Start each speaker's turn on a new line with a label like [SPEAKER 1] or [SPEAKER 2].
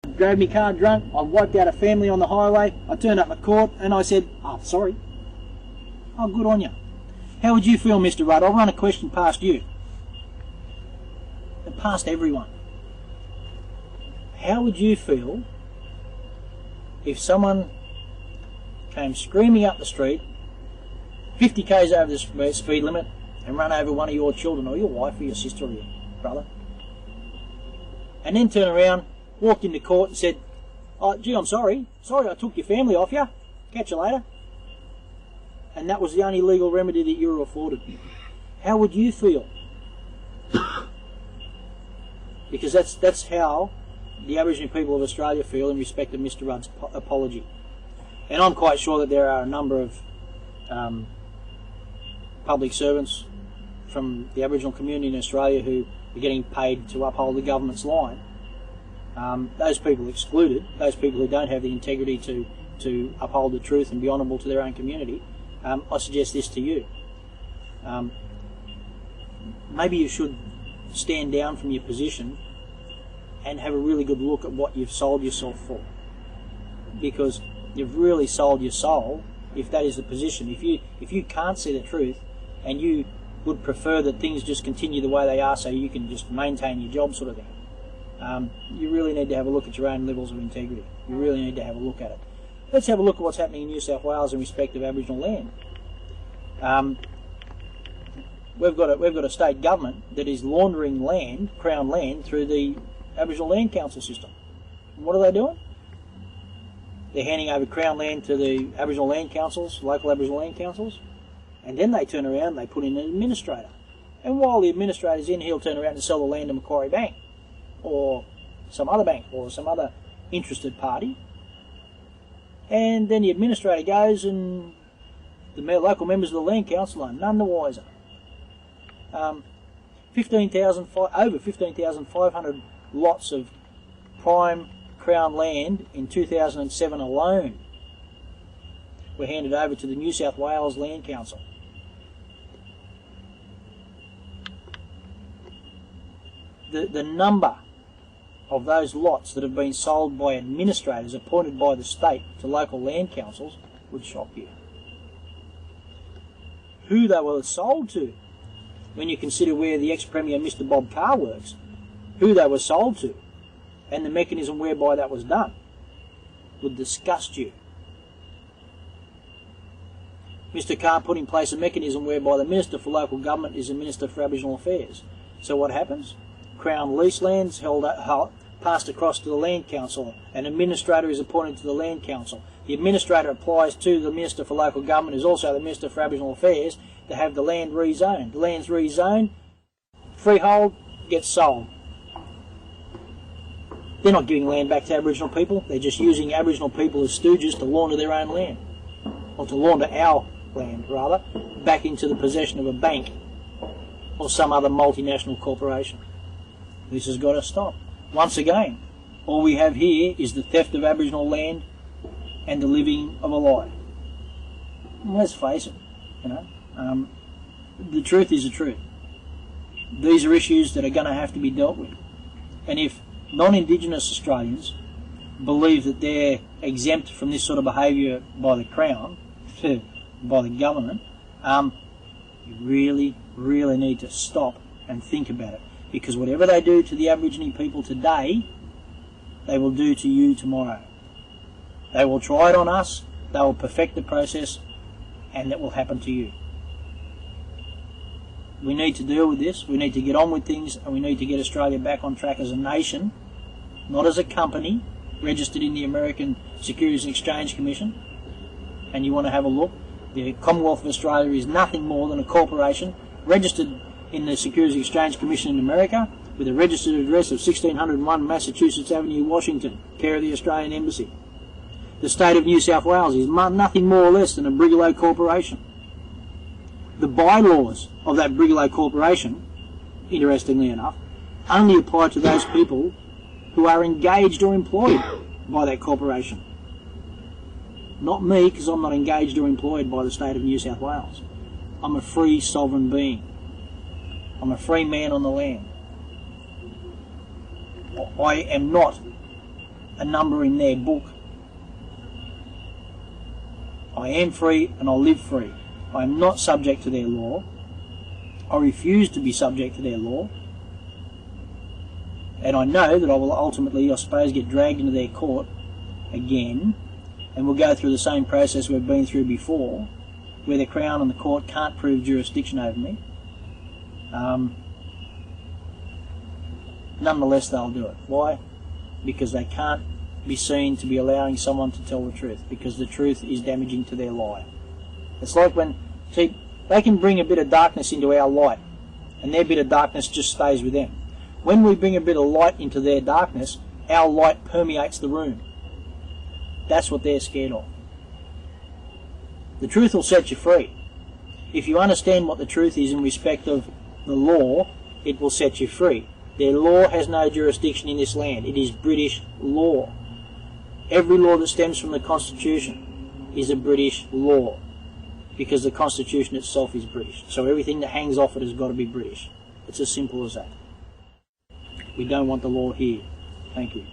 [SPEAKER 1] drove me car drunk, I wiped out a family on the highway, I turned up at court and I said, oh, sorry. Oh, good on you. How would you feel, Mr. Rudd? I'll run a question past you. And past everyone. How would you feel if someone came screaming up the street, 50 k's over the speed limit, and run over one of your children, or your wife, or your sister, or your brother, and then turn around, walked into court and said, oh, gee, I'm sorry I took your family off you, catch you later, and that was the only legal remedy that you were afforded? How would you feel? Because that's how the Aboriginal people of Australia feel in respect of Mr. Rudd's apology. And I'm quite sure that there are a number of public servants from the Aboriginal community in Australia who are getting paid to uphold the government's line. Those people excluded, those people who don't have the integrity to uphold the truth and be honourable to their own community, I suggest this to you. Maybe you should stand down from your position and have a really good look at what you've sold yourself for. Because you've really sold your soul if that is the position. If you can't see the truth and you would prefer that things just continue the way they are so you can just maintain your job sort of thing, you really need to have a look at your own levels of integrity. You really need to have a look at it. Let's have a look at what's happening in New South Wales in respect of Aboriginal land. We've got a state government that is laundering land, Crown land, through the Aboriginal Land Council system. And what are they doing? They're handing over Crown land to the Aboriginal Land Councils, local Aboriginal Land Councils, and then they turn around and they put in an administrator. And while the administrator's in, he'll turn around and sell the land to Macquarie Bank, or some other bank, or some other interested party. And then the administrator goes and the local members of the Land Council are none the wiser. Over 15,500 lots of prime Crown land in 2007 alone were handed over to the New South Wales Land Council. The number of those lots that have been sold by administrators appointed by the state to local land councils would shock you. Who they were sold to, when you consider where the ex-Premier Mr. Bob Carr works, who they were sold to, and the mechanism whereby that was done, would disgust you. Mr. Carr put in place a mechanism whereby the Minister for Local Government is the Minister for Aboriginal Affairs. So what happens? Crown lease lands passed across to the Land Council. An administrator is appointed to the Land Council. The administrator applies to the Minister for Local Government, who's also the Minister for Aboriginal Affairs, to have the land rezoned. The land's rezoned, freehold, gets sold. They're not giving land back to Aboriginal people, they're just using Aboriginal people as stooges to launder their own land. Or to launder our land, rather, back into the possession of a bank or some other multinational corporation. This has got to stop. Once again, all we have here is the theft of Aboriginal land and the living of a lie. And let's face it, the truth is the truth. These are issues that are going to have to be dealt with. And if non-Indigenous Australians believe that they're exempt from this sort of behaviour by the Crown, by the government, you really, really need to stop and think about it. Because whatever they do to the Aborigine people today, they will do to you tomorrow. They will try it on us, they will perfect the process, and it will happen to you. We need to deal with this, we need to get on with things, and we need to get Australia back on track as a nation, not as a company registered in the American Securities and Exchange Commission. And you want to have a look, the Commonwealth of Australia is nothing more than a corporation registered in the Securities and Exchange Commission in America with a registered address of 1601 Massachusetts Avenue, Washington, care of the Australian Embassy. The state of New South Wales is nothing more or less than a Brigalow corporation. The bylaws of that Brigalow corporation, interestingly enough, only apply to those people who are engaged or employed by that corporation. Not me, because I'm not engaged or employed by the state of New South Wales. I'm a free sovereign being. I'm a free man on the land. I am not a number in their book. I am free and I'll live free. I am not subject to their law. I refuse to be subject to their law. And I know that I will ultimately, I suppose, get dragged into their court again, and we'll go through the same process we've been through before, where the Crown and the court can't prove jurisdiction over me. Nonetheless, they'll do it. Why? Because they can't be seen to be allowing someone to tell the truth, because the truth is damaging to their lie. It's like when, see, they can bring a bit of darkness into our light, and their bit of darkness just stays with them. When we bring a bit of light into their darkness, our light permeates the room. That's what they're scared of. The truth will set you free. If you understand what the truth is in respect of the law, it will set you free. Their law has no jurisdiction in this land. It is British law. Every law that stems from the Constitution is a British law, because the Constitution itself is British. So everything that hangs off it has got to be British. It's as simple as that. We don't want the law here. Thank you.